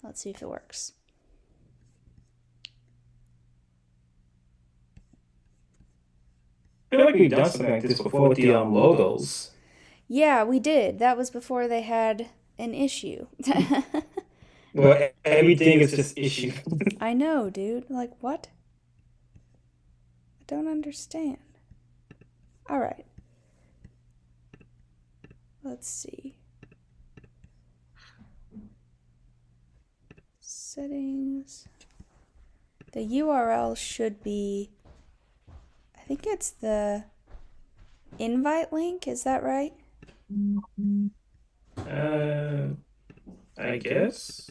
Let's see if it works. I feel like we've done something like this before with the logos. Yeah, we did. That was before they had an issue. Well, everything is just issue. I know, dude. Like, what? I don't understand. All right. Let's see. Settings. The URL should be, I think it's the invite link. Is that right? Uh, I guess.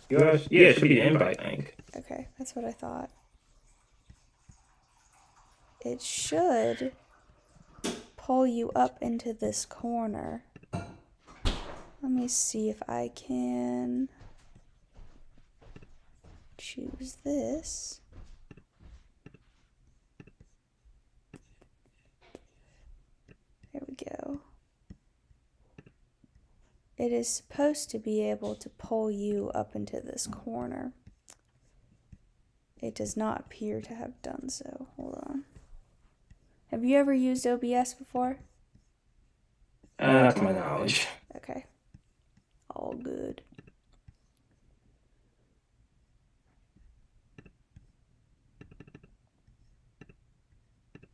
Yeah, it should be the invite link. Okay, that's what I thought. It should pull you up into this corner. Let me see if I can choose this. There we go. It is supposed to be able to pull you up into this corner. It does not appear to have done so. Hold on. Have you ever used OBS before? Not to my knowledge. Okay. All good.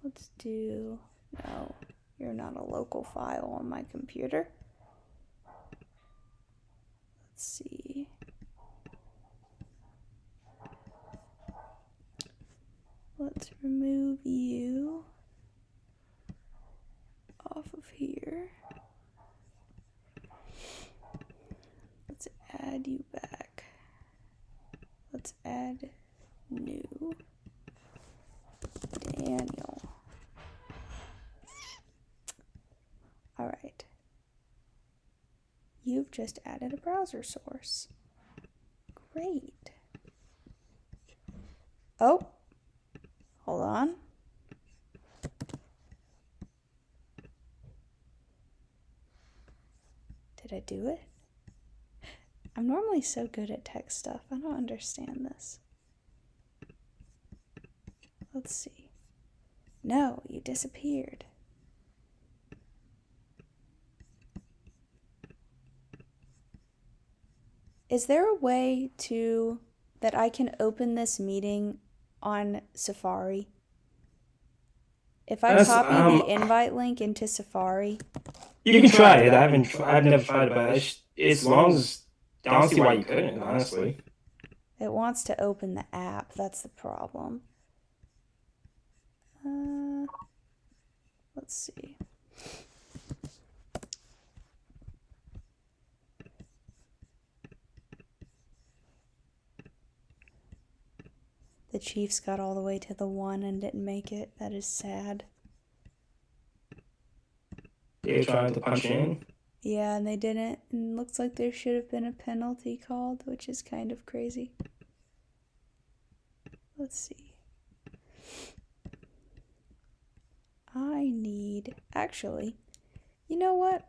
Let's do... No, you're not a local file on my computer. Let's see. Let's remove you off of here. Let's add you back. Let's add new Daniel. All right. You've just added a browser source. Great. Oh, hold on. Did I do it? I'm normally so good at tech stuff. I don't understand this. Let's see. No, you disappeared. Is there a way that I can open this meeting on Safari? If I That's copy the invite link into Safari, You can try it. I've never tried it, but as long as I don't see why you couldn't, honestly. it wants to open the app. That's the problem. Let's see. The Chiefs got all the way to the 1 and didn't make it. That is sad. They're trying to punch in. Yeah, and they didn't. And looks like there should have been a penalty called, which is kind of crazy. Let's see. I need... Actually, you know what?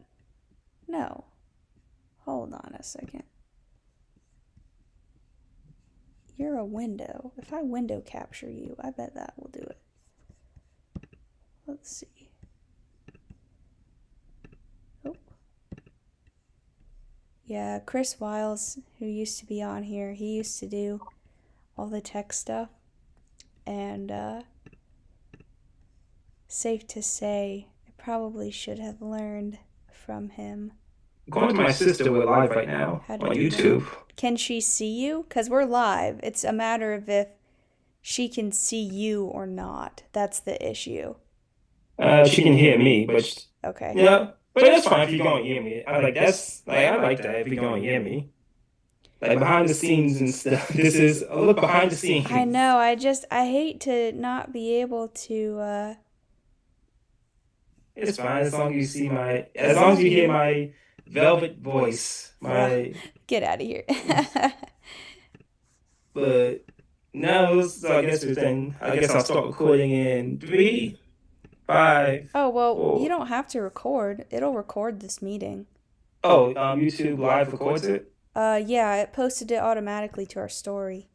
No. Hold on a second. You're a window. If I window capture you, I bet that will do it. Let's see. Oh. Yeah, Chris Wiles, who used to be on here, he used to do all the tech stuff. And safe to say, I probably should have learned from him. Going to my sister, we're live right now How to on do YouTube. that. Can she see you? Because we're live. It's a matter of if she can see you or not. That's the issue. She can hear me, but Okay. yeah, but that's fine if you gonna hear me. I like that if you gonna hear me. Like behind the scenes and stuff. This is a look behind the scenes. I know. I hate to not be able to. It's fine as long as as long as you hear my velvet voice, Get out of here. but no, so I guess I guess I'll start recording in 3, 5, Oh, well, you 4. don't have to record. It'll record this meeting. Oh, YouTube live records it. Yeah, it posted it automatically to our story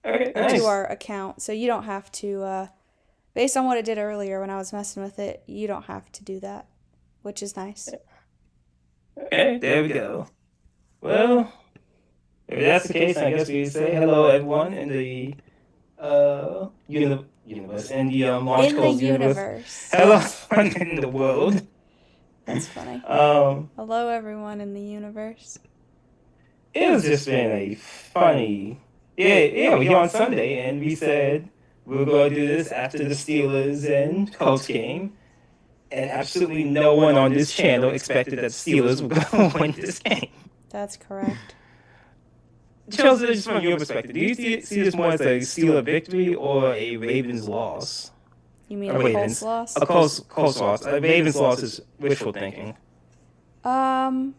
Okay, or to nice. our account, so you don't have to. Based on what it did earlier when I was messing with it, you don't have to do that, which is nice. Okay, there we go. Well, if that's the case, I guess we say hello everyone in the universe in the Launch In the Codes universe. universe. Hello everyone in the world. That's funny. Um, Hello, everyone in the universe. it has just been a funny. Yeah, we're here on Sunday, and we said we were going to do this after the Steelers and Colts game, and absolutely no one on this channel expected that the Steelers were going to win this game. That's correct. Chelsea, just from your perspective, do you see this more as a Steeler victory or a Ravens loss? You mean A a Colts Ravens, loss? a Colts loss. A Ravens loss is wishful thinking. Um,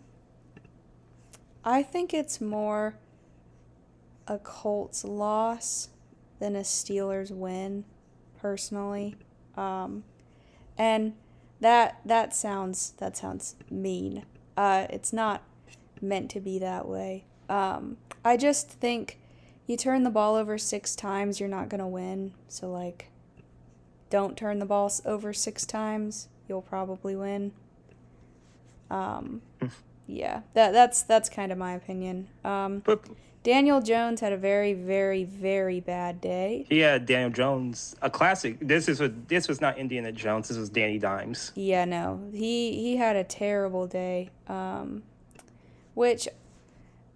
I think it's more a Colts loss than a Steelers win, personally. Um, and that sounds mean. It's not meant to be that way. I just think you turn the ball over 6 times, you're not gonna win. So like, don't turn the ball over 6 times, you'll probably win. Um, yeah, that's kind of my opinion. But Daniel Jones had a very, very, very bad day. yeah, Daniel Jones, a classic. This was not Indiana Jones. This was Danny Dimes. Yeah, no, he had a terrible day. Which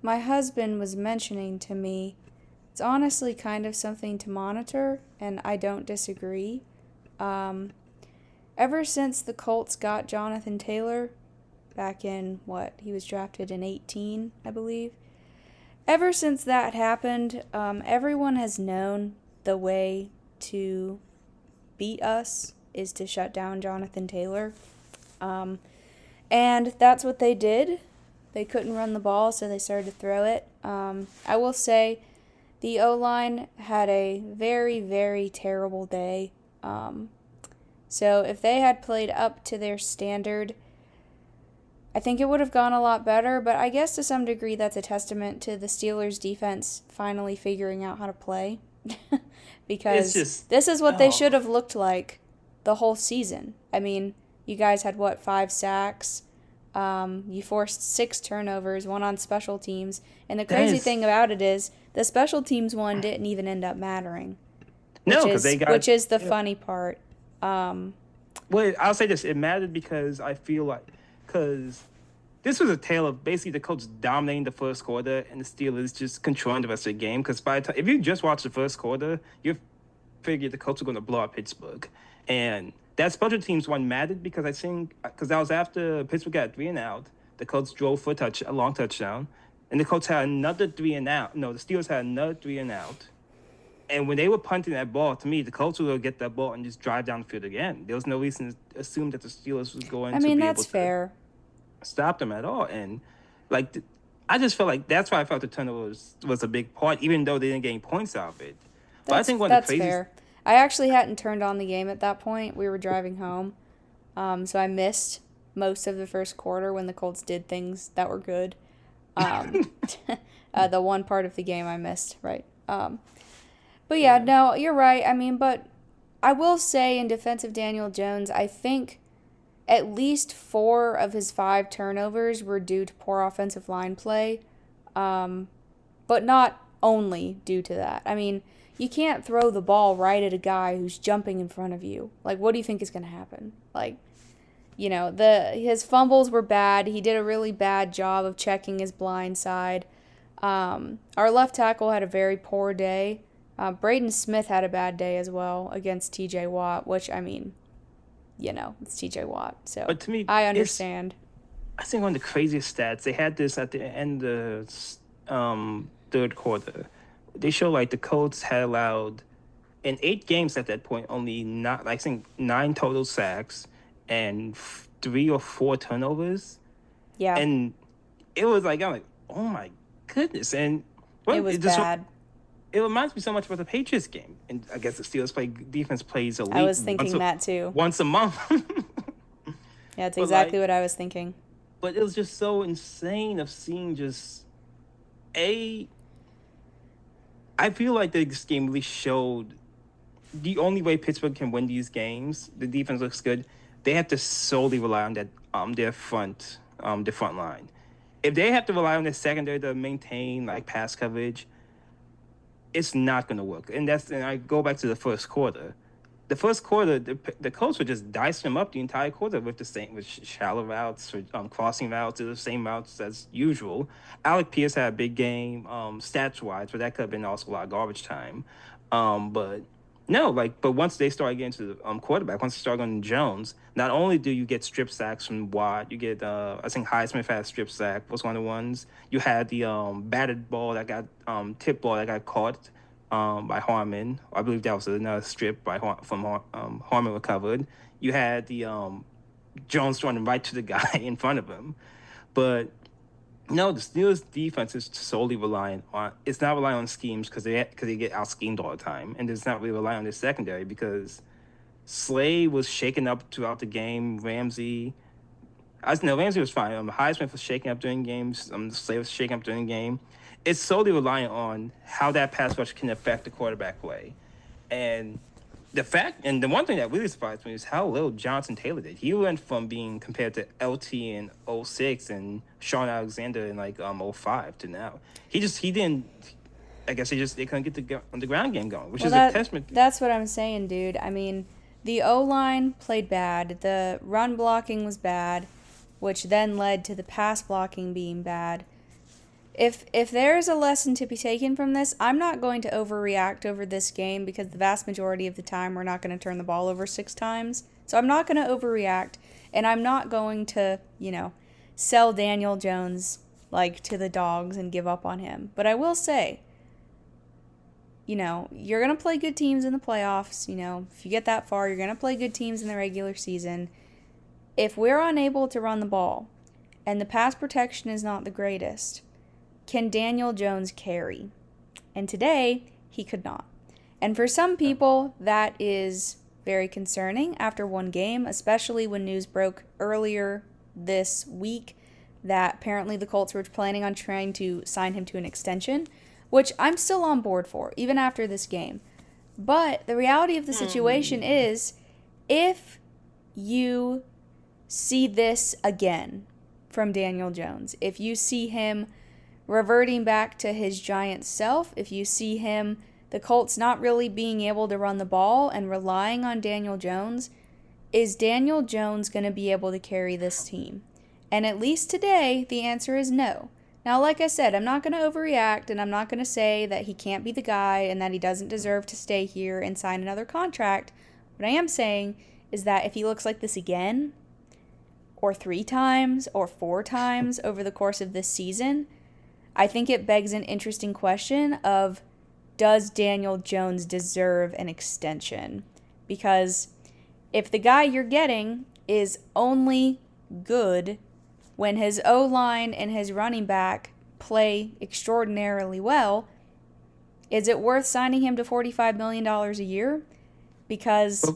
my husband was mentioning to me. It's honestly kind of something to monitor, and I don't disagree. Um, Ever since the Colts got Jonathan Taylor back in what he was drafted in 18, I believe. Ever since that happened, everyone has known the way to beat us is to shut down Jonathan Taylor. Um, and that's what they did. They couldn't run the ball, so they started to throw it. I will say the O-line had a very, very terrible day. So if they had played up to their standard, I think it would have gone a lot better, but I guess to some degree that's a testament to the Steelers' defense finally figuring out how to play. It's Because just this is what they oh, should have looked like the whole season. I mean, you guys had what, 5 sacks? You forced 6 turnovers, one on special teams. And the that crazy is thing about it is the special teams one didn't even end up mattering, no, which because they is got which is the yeah. funny part. Um, Well, I'll say this: it mattered because I feel like because this was a tale of basically the Colts dominating the first quarter and the Steelers just controlling the rest of the game. Because by the time, if you just watch the first quarter, you figured the Colts were going to blow out Pittsburgh, and that special teams one mattered because I think because that was after Pittsburgh got 3-and-out, the Colts drove for a long touchdown, and the Colts had another 3-and-out. No, the Steelers had another 3-and-out. And when they were punting that ball, to me, the Colts were going to get that ball and just drive down the field again. There was no reason to assume that the Steelers was going I to mean, be able that's to fair. stop them at all. And like, I just felt like that's why I felt the turnover was a big part, even though they didn't get any points out of it. But I That's think one of the that's craziest, fair. I actually hadn't turned on the game at that point. We were driving home, so I missed most of the first quarter when the Colts did things that were good. Um, the one part of the game I missed, right? But yeah, yeah, no, you're right. I mean, but I will say in defense of Daniel Jones, I think at least 4 of his 5 turnovers were due to poor offensive line play, um, but not only due to that. I mean, you can't throw the ball right at a guy who's jumping in front of you. Like, what do you think is going to happen? Like, his fumbles were bad. He did a really bad job of checking his blind side. Our left tackle had a very poor day. Braden Smith had a bad day as well against TJ Watt, which, I mean, it's TJ Watt. So but to me, I it's understand. I think one of the craziest stats they had this at the end of the third quarter. They show like the Colts had allowed in 8 games at that point only not I think 9 total sacks and 3 or 4 turnovers, Yeah, and it was like I'm like oh my goodness, and it well was it just bad. it reminds me so much about the Patriots game, and I guess the Steelers play defense plays a I week was thinking that too. once a month, Yeah, it's but like exactly what I was thinking. but it was just so insane of seeing just A, I feel like this game really showed the only way Pittsburgh can win these games. The defense looks good. They have to solely rely on that their front line. If they have to rely on their secondary to maintain like pass coverage, it's not going to work. And I go back to the first quarter. The first quarter, the Colts were just dicing them up the entire quarter with shallow routes, crossing routes, the same routes as usual. Alec Pierce had a big game, stats wise, but that could have been also a lot of garbage time. But no, but once they start getting to the quarterback, once they start going to Jones, not only do you get strip sacks from Watt, you get I think Highsmith had a strip sack, was one of the ones. You had the batted ball that got tip ball that got caught by Harmon. I believe that was another strip from Harmon recovered. You had the Jones running right to the guy in front of him. But no, the Steelers' defense is solely reliant on. It's not relying on schemes because they get out schemed all the time, and it's not really relying on their secondary because Slay was shaken up throughout the game. Ramsey was fine. Highsmith was shaking up during games. Slay was shaking up during the game. It's solely reliant on how that pass rush can affect the quarterback play, and the one thing that really surprised me is how little Jonathan Taylor did. He went from being compared to LT in 06 and Sean Alexander in 05 to now. He didn't. I guess they couldn't get the ground game going, which is a testament. That's what I'm saying, dude. I mean, the O-line played bad. The run blocking was bad, which then led to the pass blocking being bad. If there is a lesson to be taken from this, I'm not going to overreact over this game because the vast majority of the time we're not going to turn the ball over 6 times. So I'm not going to overreact, and I'm not going to, sell Daniel Jones to the dogs and give up on him. But I will say, you're going to play good teams in the playoffs. If you get that far, you're going to play good teams in the regular season. If we're unable to run the ball and the pass protection is not the greatest, can Daniel Jones carry? And today, he could not. And for some people, that is very concerning after one game, especially when news broke earlier this week that apparently the Colts were planning on trying to sign him to an extension, which I'm still on board for, even after this game. But the reality of the situation is, if you see this again from Daniel Jones, if you see him reverting back to his giant self, if you see the Colts not really being able to run the ball and relying on Daniel Jones, is Daniel Jones going to be able to carry this team? And at least today, the answer is no. Now, like I said, I'm not going to overreact, and I'm not going to say that he can't be the guy and that he doesn't deserve to stay here and sign another contract. What I am saying is that if he looks like this again, or 3 times, or 4 times over the course of this season, I think it begs an interesting question of, does Daniel Jones deserve an extension? Because if the guy you're getting is only good when his O-line and his running back play extraordinarily well, is it worth signing him to $45 million a year? Because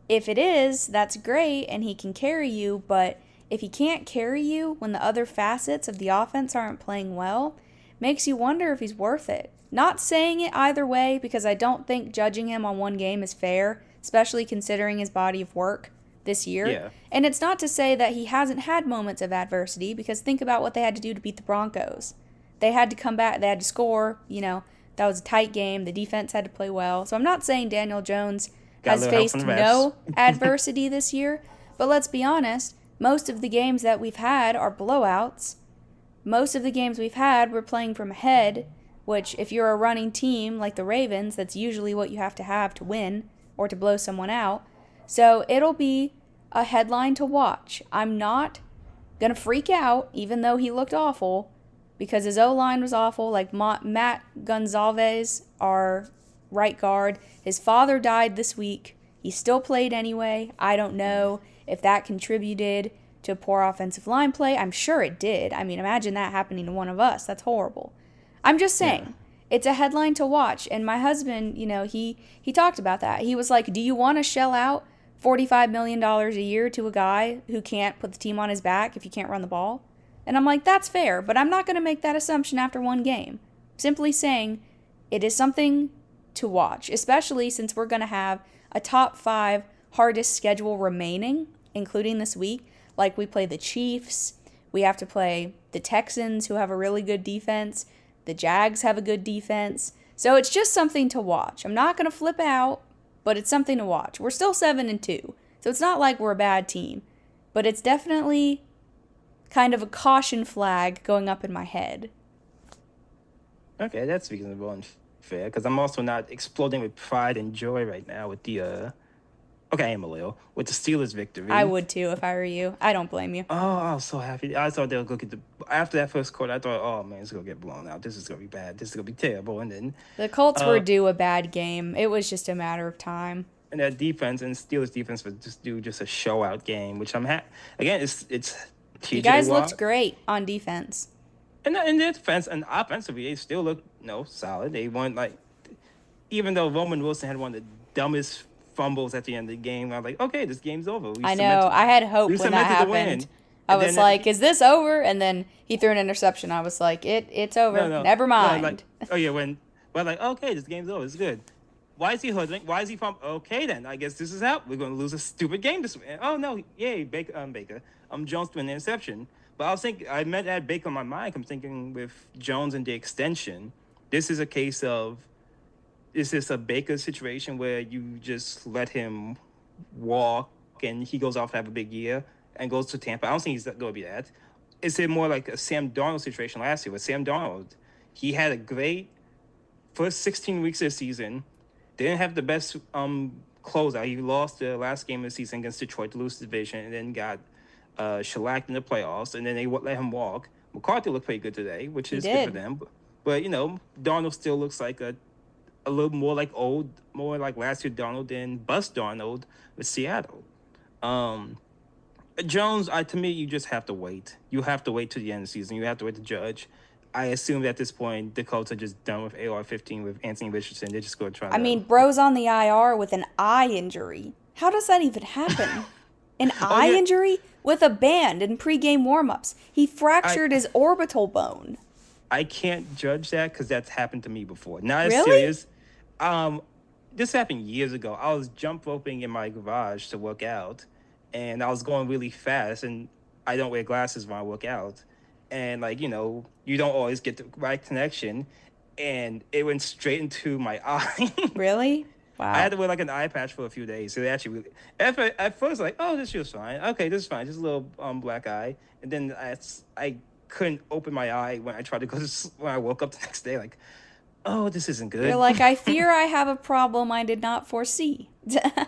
if it is, that's great and he can carry you, but if he can't carry you when the other facets of the offense aren't playing well, makes you wonder if he's worth it. Not saying it either way, because I don't think judging him on one game is fair, especially considering his body of work this year. Yeah. And it's not to say that he hasn't had moments of adversity, because think about what they had to do to beat the Broncos. They had to come back, they had to score, that was a tight game, the defense had to play well. So I'm not saying Daniel Jones has faced no adversity this year, but let's be honest, most of the games that we've had are blowouts. Most of the games we've had, we're playing from ahead, which if you're a running team like the Ravens, that's usually what you have to win or to blow someone out. So it'll be a headline to watch. I'm not going to freak out, even though he looked awful, because his O-line was awful. Like Matt Gonzalez, our right guard, his father died this week. He still played anyway. I don't know if that contributed to poor offensive line play. I'm sure it did. I mean, imagine that happening to one of us. That's horrible. I'm just saying, It's a headline to watch. And my husband, he talked about that. He was like, do you want to shell out $45 million a year to a guy who can't put the team on his back if you can't run the ball? And I'm like, that's fair, but I'm not going to make that assumption after one game. Simply saying it is something to watch, especially since we're going to have a top 5 hardest schedule remaining, including this week. Like, we play the Chiefs, we have to play the Texans, who have a really good defense, the Jags have a good defense. So it's just something to watch. I'm not going to flip out, but it's something to watch. We're still 7-2, so it's not like we're a bad team, but it's definitely kind of a caution flag going up in my head. Okay, that's reasonable and fair, because I'm also not exploding with pride and joy right now with the okay, I am a little with the Steelers victory. I would too if I were you. I don't blame you. Oh, I was so happy. I thought they would go get after that first quarter. I thought, oh man, it's gonna get blown out. This is gonna be bad. This is gonna be terrible. And then the Colts were due a bad game. It was just a matter of time. And that defense and Steelers defense was just a show out game, which I'm again. It's TJ You guys Watt. looked great on defense. And in their defense and offensively, they still look solid. They won even though Roman Wilson had one of the dumbest fumbles at the end of the game. I was like, okay, this game's over. I know. I had hope when that happened. I was like, is this over? And then he threw an interception. I was like, it's over. No. Never mind. Okay, this game's over. It's good. Why is he hoodling? Why is he fumbling? Okay, then. I guess this is out. We're going to lose a stupid game this week. Oh, no. Yay, Baker. Jones threw an interception. But I was thinking, I meant that Baker on my mind. I'm thinking with Jones and the extension, this is a case of, is this a Baker situation where you just let him walk and he goes off to have a big year and goes to Tampa? I don't think he's going to be that. Is it more like a Sam Darnold situation last year with Sam Darnold? He had a great first 16 weeks of the season. Didn't have the best closeout. He lost the last game of the season against Detroit to lose the division, and then got shellacked in the playoffs, and then they let him walk. McCarthy looked pretty good today, which is good for them. But Darnold still looks like a little more like last year Darnold than bust Darnold with Seattle. Jones, to me, you just have to wait. You have to wait to the end of the season. You have to wait to judge. I assume that at this point, the Colts are just done with AR-15 with Anthony Richardson. They're just going to try bro's on the IR with an eye injury. How does that even happen? An eye injury? With a band in pregame warmups. He fractured his orbital bone. I can't judge that because that's happened to me before. Not as Really? serious. This happened years ago. I was jump roping in my garage to work out, and I was going really fast, and I don't wear glasses when I work out. And, you don't always get the right connection, and it went straight into my eye. Really? Wow. I had to wear an eye patch for a few days. So they actually really, at first, this feels fine. Okay, this is fine. Just a little black eye. And then I couldn't open my eye when I tried to go when I woke up the next day. Oh, this isn't good. You're like, I fear I have a problem I did not foresee.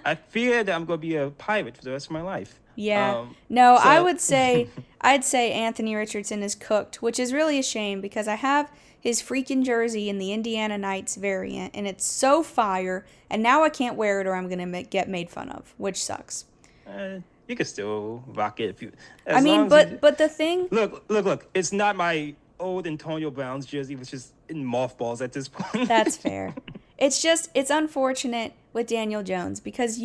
I fear that I'm going to be a pirate for the rest of my life. Yeah. I'd say Anthony Richardson is cooked, which is really a shame because I have his freaking jersey in the Indiana Knights variant, and it's so fire, and now I can't wear it or I'm going to get made fun of, which sucks. You can still rock it if you... But the thing... Look, it's not my old Antonio Brown's jersey, which is in mothballs at this point. That's fair. It's unfortunate with Daniel Jones because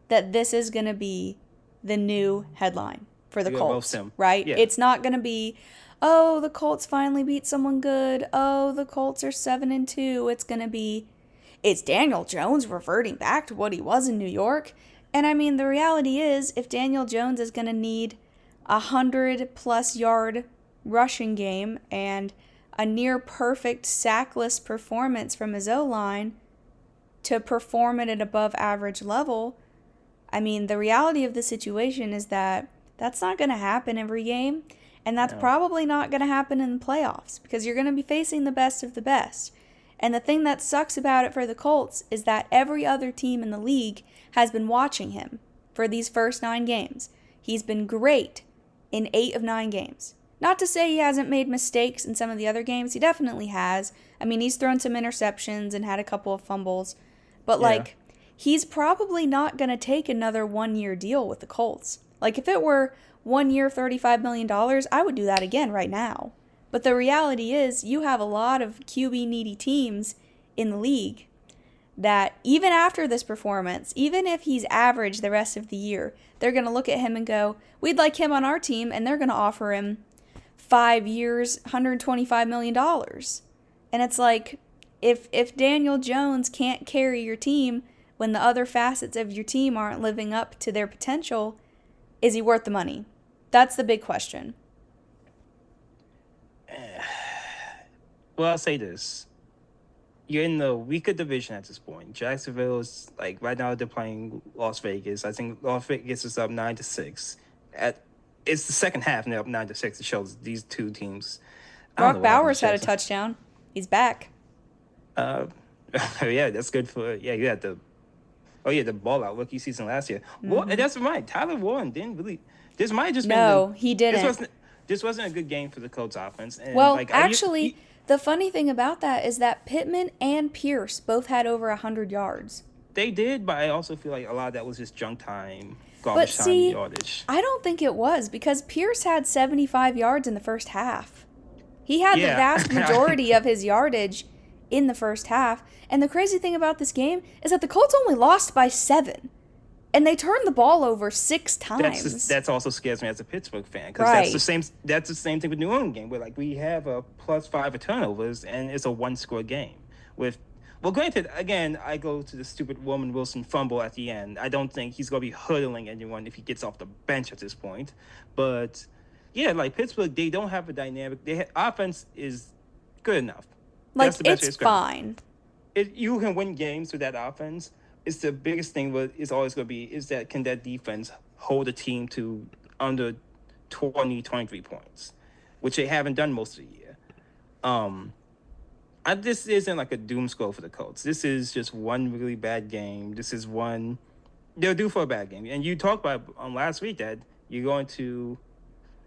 that this is going to be the new headline for the Colts, right? Yeah. It's not going to be, oh, the Colts finally beat someone good. Oh, the Colts are 7-2. It's going to be, it's Daniel Jones reverting back to what he was in New York. And the reality is, if Daniel Jones is going to need 100+ yard rushing game and a near perfect sackless performance from his O-line to perform at an above average level, the reality of the situation is that that's not going to happen every game, and that's probably not going to happen in the playoffs because you're going to be facing the best of the best. And the thing that sucks about it for the Colts is that every other team in the league has been watching him for these first 9 games. He's been great in 8 of 9 games. Not to say he hasn't made mistakes in some of the other games. He definitely has. He's thrown some interceptions and had a couple of fumbles. But, he's probably not going to take another 1-year deal with the Colts. If it were 1 year, $35 million, I would do that again right now. But the reality is you have a lot of QB-needy teams in the league. that even after this performance, even if he's average the rest of the year, they're going to look at him and go, we'd like him on our team, and they're going to offer him 5 years, $125 million. And it's like, if Daniel Jones can't carry your team when the other facets of your team aren't living up to their potential, is he worth the money? That's the big question. Well, I'll say this. You're in the weaker division at this point. Jacksonville is like right now they're playing Las Vegas. I think Las Vegas is up 9-6. It's the second half and they're up 9-6. It shows these two teams. Brock Bowers had a touchdown. He's back. Yeah, that's good for you had the ball out rookie season last year. Well, and that's right. Tyler Warren didn't really. This might have just been he didn't. This wasn't a good game for the Colts offense. And well, actually, the funny thing about that is that Pittman and Pierce both had over 100 yards. They did, but I also feel like a lot of that was just junk time, garbage time yardage. I don't think it was because Pierce had 75 yards in the first half. He had the vast majority of his yardage in the first half. And the crazy thing about this game is that the Colts only lost by 7. And they turned the ball over 6 times. That's also scares me as a Pittsburgh fan because that's the same thing with New England game where like we have a +5 of turnovers and it's a 1-score game. Granted, again, I go to the stupid Roman Wilson fumble at the end. I don't think he's gonna be hurdling anyone if he gets off the bench at this point. But yeah, like Pittsburgh, they don't have a dynamic. Offense is good enough. Like it's fine. You can win games with that offense. It's the biggest thing. It's always going to be is that can that defense hold a team to under 23 points, which they haven't done most of the year. This isn't like a doom scroll for the Colts. This is just one really bad game. This is one they're due for a bad game. And you talked about last week that you're going to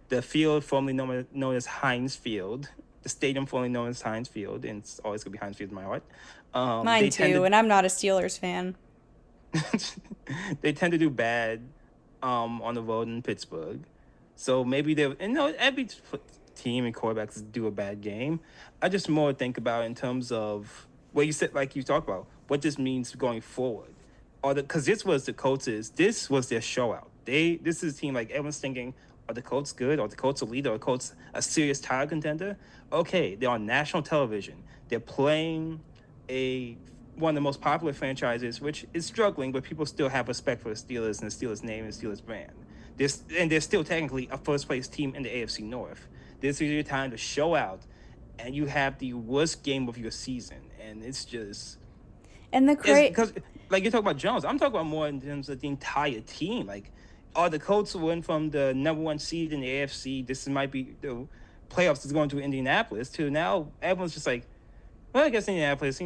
the field formerly known as Heinz Field. The stadium formerly known as Heinz Field, and it's always going to be Heinz Field in my heart. Mine too, and I'm not a Steelers fan. They tend to do bad on the road in Pittsburgh. So maybe every team and quarterbacks do a bad game. I just more think about in terms of what you said, like you talked about, what this means going forward. Because this was the Colts' this was their show out. This is a team like everyone's thinking, are the Colts good? Are the Colts a leader? Are the Colts a serious title contender? Okay, they're on national television. They're playing one of the most popular franchises, which is struggling, but people still have respect for the Steelers and the Steelers name and the Steelers brand. They're still technically a first-place team in the AFC North. This is your time to show out, and you have the worst game of your season, and it's just... And because, like, you talk about Jones, I'm talking about more in terms of the entire team. Like, the Colts went from the number 1 seed in the AFC, this might be the playoffs is going to Indianapolis, to now everyone's just like, well, I guess Indianapolis,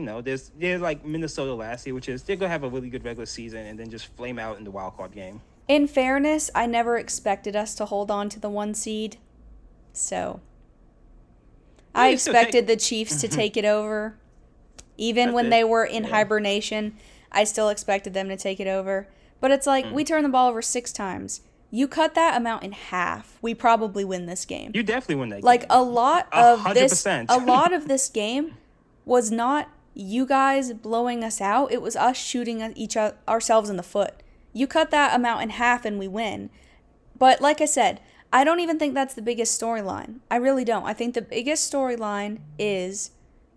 they're like Minnesota last year, which is they're going to have a really good regular season and then just flame out in the wild card game. In fairness, I never expected us to hold on to the 1 seed. So, I expected the Chiefs to take it over. Even when they were in hibernation, I still expected them to take it over. But it's like, we turned the ball over 6 times. You cut that amount in half, we probably win this game. You definitely win that game. Like, a lot of 100%. this game was not you guys blowing us out. It was us shooting ourselves in the foot. You cut that amount in half and we win. But like I said, I don't even think that's the biggest storyline. I really don't. I think the biggest storyline is,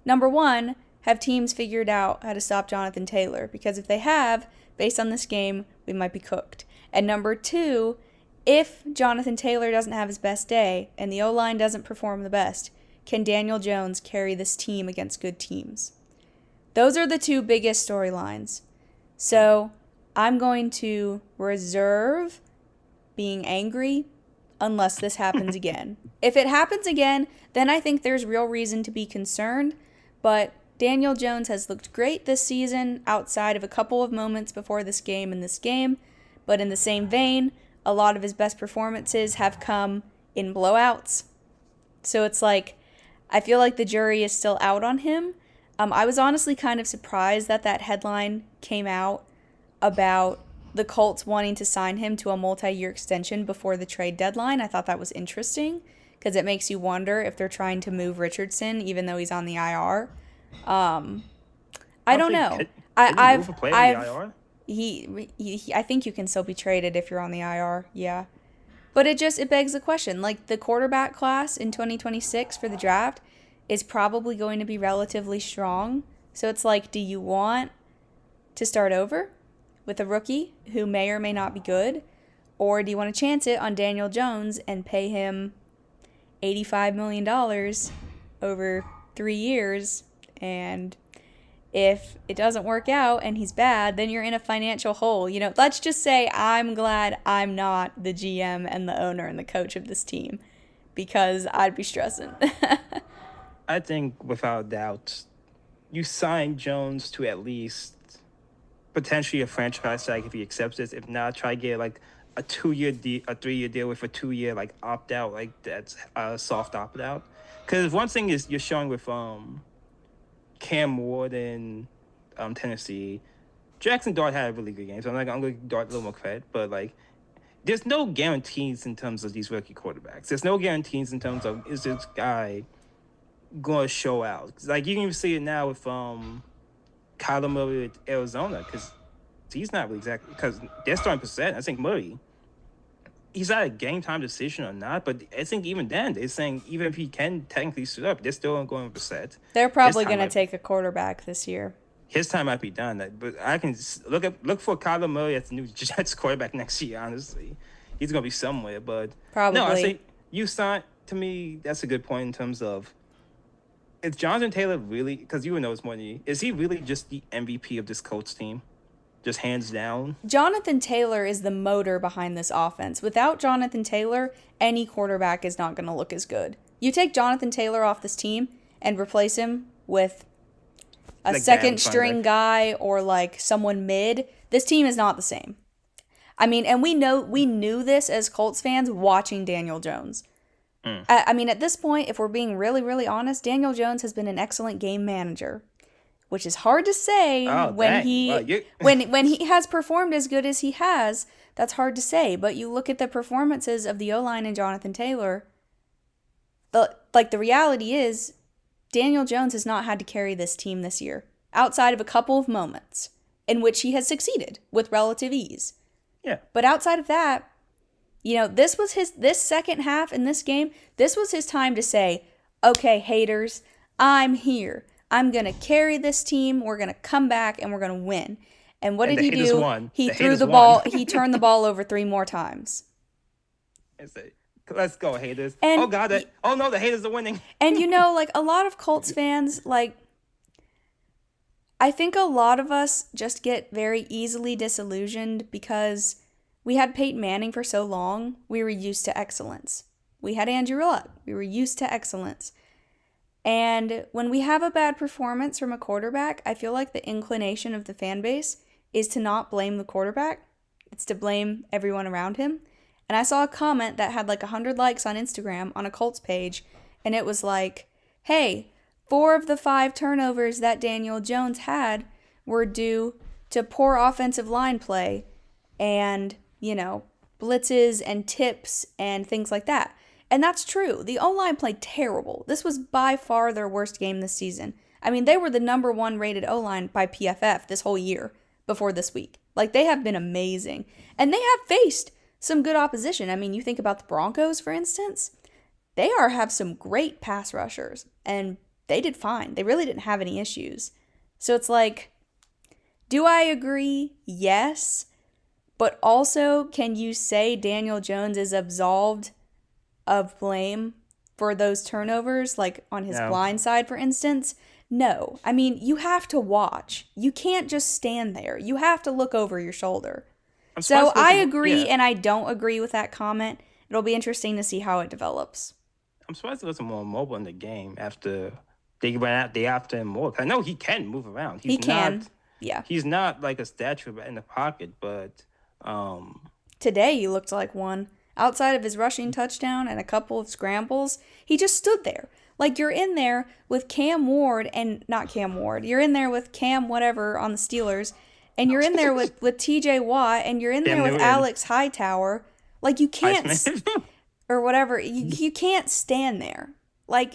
number 1, have teams figured out how to stop Jonathan Taylor? Because if they have, based on this game, we might be cooked. And number 2, if Jonathan Taylor doesn't have his best day and the O-line doesn't perform the best, can Daniel Jones carry this team against good teams? Those are the 2 biggest storylines. So I'm going to reserve being angry unless this happens again. If it happens again, then I think there's real reason to be concerned. But Daniel Jones has looked great this season outside of a couple of moments before this game and this game. But in the same vein, a lot of his best performances have come in blowouts. So it's like, I feel like the jury is still out on him. I was honestly kind of surprised that headline came out about the Colts wanting to sign him to a multi-year extension before the trade deadline. I thought that was interesting because it makes you wonder if they're trying to move Richardson even though he's on the IR. I don't know. Did he move a player on the I've IR? I think you can still be traded if you're on the IR. Yeah. But it begs the question, like the quarterback class in 2026 for the draft is probably going to be relatively strong. So it's like, do you want to start over with a rookie who may or may not be good? Or do you want to chance it on Daniel Jones and pay him $85 million over 3 years? And if it doesn't work out and he's bad, then you're in a financial hole. Let's just say I'm glad I'm not the GM and the owner and the coach of this team because I'd be stressing. I think without doubt, you sign Jones to at least potentially a franchise tag if he accepts this. If not, try to get like a 2-year deal, a 3-year deal with a 2-year like opt out, like that's a soft opt out. Because one thing is you're showing with Cam Ward in Tennessee. Jackson Dart had a really good game, so I'm going to give Dart a little more credit. But like, there's no guarantees in terms of these rookie quarterbacks. There's no guarantees in terms of is this guy going to show out. Like you can even see it now with Kyler Murray with Arizona because he's not really exactly because they're starting percent. I think Murray, he's not a game time decision or not, but I think even then they're saying even if he can technically suit up, they're still going with percent. They're probably going to take a quarterback this year. His time might be done, but I can look for Kyler Murray as the new Jets quarterback next year. Honestly, he's going to be somewhere, but probably. No, I say you signed to me. That's a good point in terms of. Is Jonathan Taylor really, because you would know it's more than you, is he really just the MVP of this Colts team? Just hands down? Jonathan Taylor is the motor behind this offense. Without Jonathan Taylor, any quarterback is not going to look as good. You take Jonathan Taylor off this team and replace him with a like second string guy or like someone mid, this team is not the same. I mean, and we knew this as Colts fans watching Daniel Jones. I mean, at this point, if we're being really, really honest, Daniel Jones has been an excellent game manager, which is hard to say when he has performed as good as he has. That's hard to say, but you look at the performances of the O-line and Jonathan Taylor. The reality is, Daniel Jones has not had to carry this team this year, outside of a couple of moments in which he has succeeded with relative ease. Yeah. But outside of that, this was this second half in this game, this was his time to say, okay, haters, I'm here. I'm going to carry this team. We're going to come back and we're going to win. And what did he do? He threw the ball. He turned the ball over 3 more times. Let's go, haters. And oh, God. No, the haters are winning. And, like a lot of Colts fans, like, I think a lot of us just get very easily disillusioned because we had Peyton Manning for so long, we were used to excellence. We had Andrew Luck. We were used to excellence. And when we have a bad performance from a quarterback, I feel like the inclination of the fan base is to not blame the quarterback. It's to blame everyone around him. And I saw a comment that had like 100 likes on Instagram on a Colts page, and it was like, hey, 4 of the 5 turnovers that Daniel Jones had were due to poor offensive line play and blitzes and tips and things like that. And that's true. The O-line played terrible. This was by far their worst game this season. I mean, they were the number 1 rated O-line by PFF this whole year before this week. Like, they have been amazing. And they have faced some good opposition. I mean, you think about the Broncos, for instance. They have some great pass rushers. And they did fine. They really didn't have any issues. So it's like, do I agree? Yes. But also, can you say Daniel Jones is absolved of blame for those turnovers, like on his blind side, for instance? No. I mean, you have to watch. You can't just stand there. You have to look over your shoulder. So I agree and I don't agree with that comment. It'll be interesting to see how it develops. I'm surprised he wasn't more mobile in the game after they went out. They after him more. I know he can move around. He can. Yeah. He's not like a statue in the pocket, but today he looked like one. Outside of his rushing touchdown and a couple of scrambles, he just stood there. Like, you're in there with Cam Ward and not Cam Ward. You're in there with Cam whatever on the Steelers, and you're in there with TJ Watt, and you're in there with Alex Hightower. Like, you can't or whatever. You can't stand there. Like,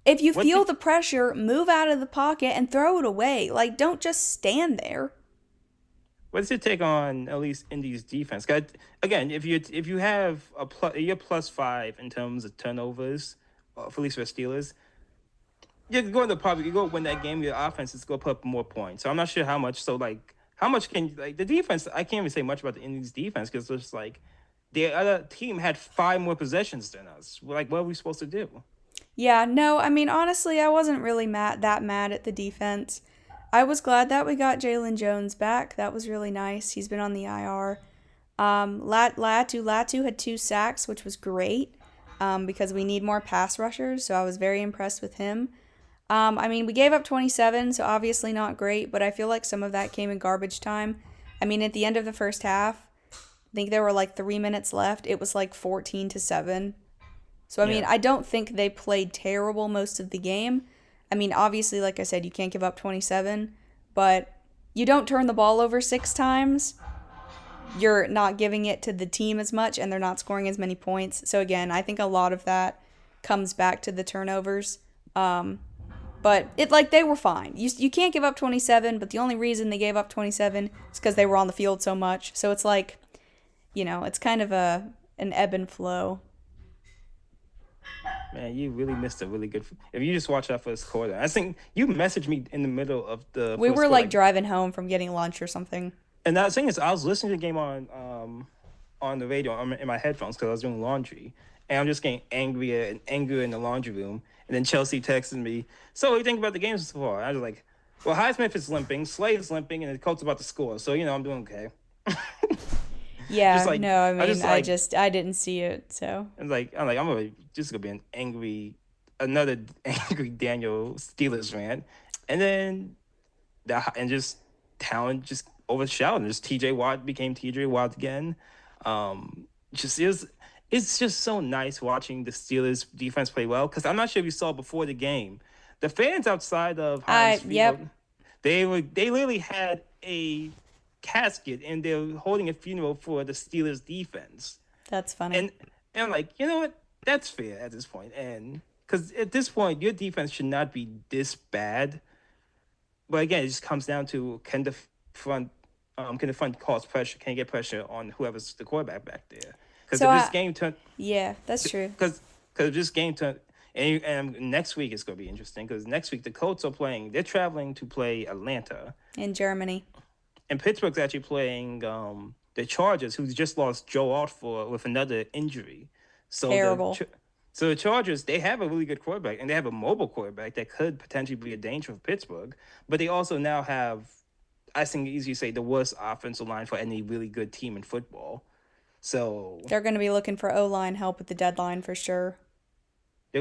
If you What feel did the pressure, move out of the pocket and throw it away. Like, don't just stand there. what's your take on at least Indy's defense? 'Cause again, if you have you're +5 in terms of turnovers, for at least for Steelers, you're going to win that game. Your offense is going to put up more points. So I'm not sure how much. So like, how much can like the defense? I can't even say much about the Indians defense because it's like the other team had 5 more possessions than us. Like, what are we supposed to do? Yeah, no, I mean, honestly, I wasn't really that mad at the defense. I was glad that we got Jalen Jones back. That was really nice. He's been on the IR. Latu had 2 sacks, which was great because we need more pass rushers. So I was very impressed with him. I mean, we gave up 27, so obviously not great, but I feel like some of that came in garbage time. I mean, at the end of the first half, I think there were like 3 minutes left. It was like 14-7. So, I mean, Yeah. I don't think they played terrible most of the game. I mean, obviously, like I said, you can't give up 27, but you don't turn the ball over 6 times. You're not giving it to the team as much, and they're not scoring as many points. So, again, I think a lot of that comes back to the turnovers. But they were fine. You can't give up 27, but the only reason they gave up 27 is because they were on the field so much. So it's like, it's kind of an ebb and flow. Man, you really missed a really good. If you just watch that first quarter, I think you messaged me in the middle of the We first were quarter, like driving home from getting lunch or something. and that thing is, I was listening to the game on the radio in my headphones because I was doing laundry, and I'm just getting angrier and angrier in the laundry room. And then Chelsea texted me, "So what do you think about the game so far?" I was like, "Well, Highsmith is limping, Slade is limping, and the Colts about to score, so I'm doing okay." Yeah, Just like no, I mean, just like I didn't see it, so. I'm gonna be another angry Daniel Steelers fan, and then just talent just overshadowed. Just T.J. Watt became T.J. Watt again. Just it's just so nice watching the Steelers defense play well because I'm not sure if you saw before the game, the fans outside of Heinz Yep, Field, they literally had a casket and they were holding a funeral for the Steelers defense. that's funny. And I'm like, you know what? That's fair at this point. And because at this point, your defense should not be this bad. But again, it just comes down to can the front cause pressure? Can you get pressure on whoever's the quarterback back there? Because So if this game turned, yeah, that's true. because if this game turned, and next week it's going to be interesting because next week the Colts are playing. They're traveling to play Atlanta, In Germany. and Pittsburgh's actually playing the Chargers, who's just lost Joe Alt with another injury. So Terrible. So the Chargers, they have a really good quarterback, and they have a mobile quarterback that could potentially be a danger for Pittsburgh. But they also now have, I think, easy to say, the worst offensive line for any really good team in football. So They're going to be looking for O-line help at the deadline for sure. they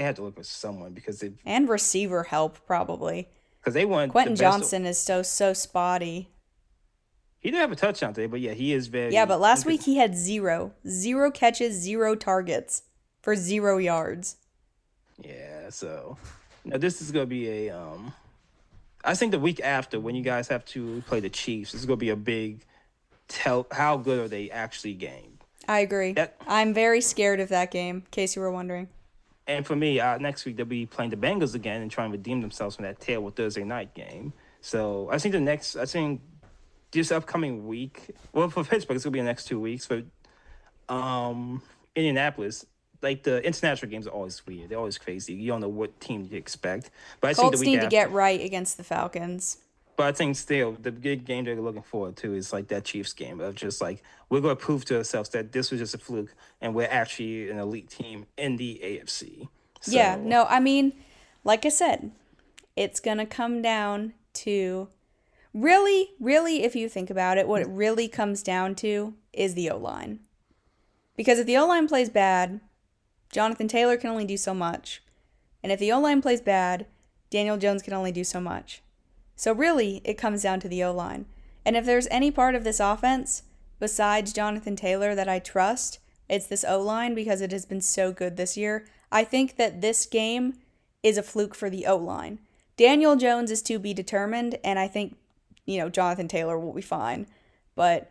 have to look for someone because And receiver help, probably. they want Quentin the best. Johnson is so spotty. He didn't have a touchdown today, but yeah, he is very. Yeah, but last week he had 0 catches, 0 targets for 0 yards. Yeah, so now this is gonna be a I think the week after when you guys have to play the Chiefs, this is gonna be a big tell how good are they actually game. I agree. That I'm very scared of that game, in case you were wondering. and for me, next week they'll be playing the Bengals again and trying to redeem themselves from that terrible Thursday night game. So I think this upcoming week, well for Pittsburgh it's gonna be the next 2 weeks, but Indianapolis, like the international games are always weird. They're always crazy. You don't know what team to expect. But I think Colts the week need to after, get right against the Falcons. but I think still the big game they're looking forward to is like that Chiefs game of just like we're going to prove to ourselves that this was just a fluke and we're actually an elite team in the AFC. So, Yeah, no, I mean, like I said, it's going to come down to really, if you think about it, what it really comes down to is the O-line. Because if the O-line plays bad, Jonathan Taylor can only do so much. And if the O-line plays bad, Daniel Jones can only do so much. So really, it comes down to the O-line. And if there's any part of this offense besides Jonathan Taylor that I trust, it's this O-line because it has been so good this year. I think that this game is a fluke for the O-line. Daniel Jones is to be determined, and I think, Jonathan Taylor will be fine. But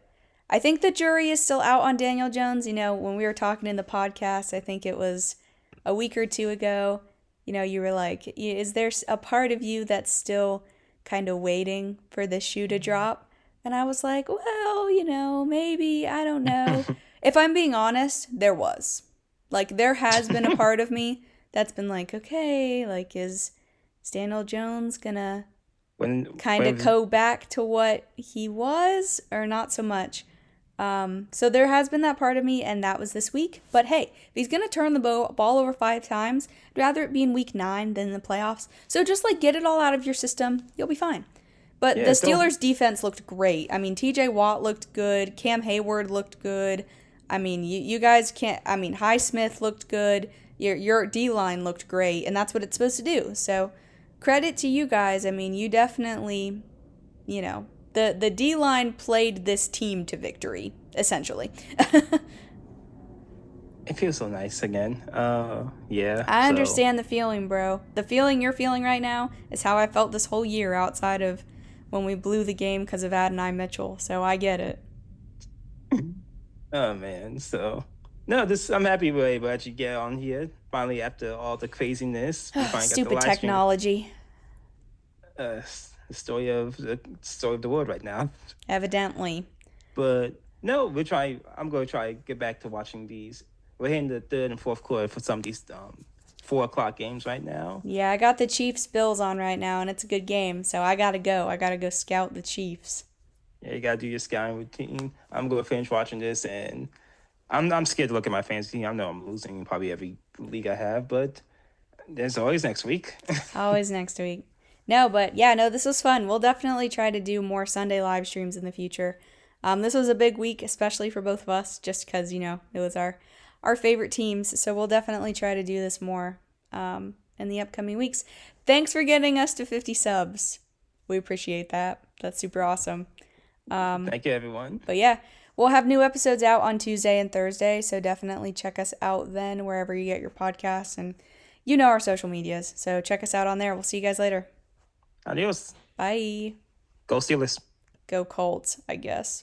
I think the jury is still out on Daniel Jones. When we were talking in the podcast, I think it was a week or 2 ago, you were like, is there a part of you that's still kind of waiting for the shoe to drop? And I was like, well, maybe, I don't know. If I'm being honest, there was. Like, there has been a part of me that's been like, okay, like, is Daniel Jones gonna when kind of when go back to what he was or not so much? So there has been that part of me, and that was this week. But hey, if he's going to turn the ball over 5 times, I'd rather it be in week 9 than in the playoffs. So just like get it all out of your system, you'll be fine. But the yeah, don't Steelers' defense looked great. I mean, TJ Watt looked good. Cam Hayward looked good. I mean, you guys can't. I mean, Highsmith looked good. Your D line looked great, and that's what it's supposed to do. So credit to you guys. I mean, you definitely, the D line played this team to victory, essentially. it feels so nice again. Yeah. I So understand the feeling, bro. The feeling you're feeling right now is how I felt this whole year outside of when we blew the game because of Adonai Mitchell. So I get it. oh man, so no, this I'm happy we were able to actually get on here finally after all the craziness. We finally got the Stupid live stream. technology, The story of the world right now. evidently. But no, we're trying. I'm going to try to get back to watching these. We're hitting the third and fourth quarter for some of these 4 o'clock games right now. Yeah, I got the Chiefs Bills on right now, and it's a good game. So I gotta go. I gotta go scout the Chiefs. Yeah, you gotta do your scouting routine. I'm going to finish watching this, and I'm scared to look at my fantasy team. I know I'm losing probably every league I have, but there's always next week. Always next week. No, but yeah, no, this was fun. We'll definitely try to do more Sunday live streams in the future. This was a big week, especially for both of us, just because, it was our favorite teams. So we'll definitely try to do this more in the upcoming weeks. Thanks for getting us to 50 subs. We appreciate that. That's super awesome. Thank you, everyone. But yeah, we'll have new episodes out on Tuesday and Thursday. So definitely check us out then, wherever you get your podcasts. And our social medias. So check us out on there. We'll see you guys later. Adios. Bye. Go Steelers. Go Colts, I guess.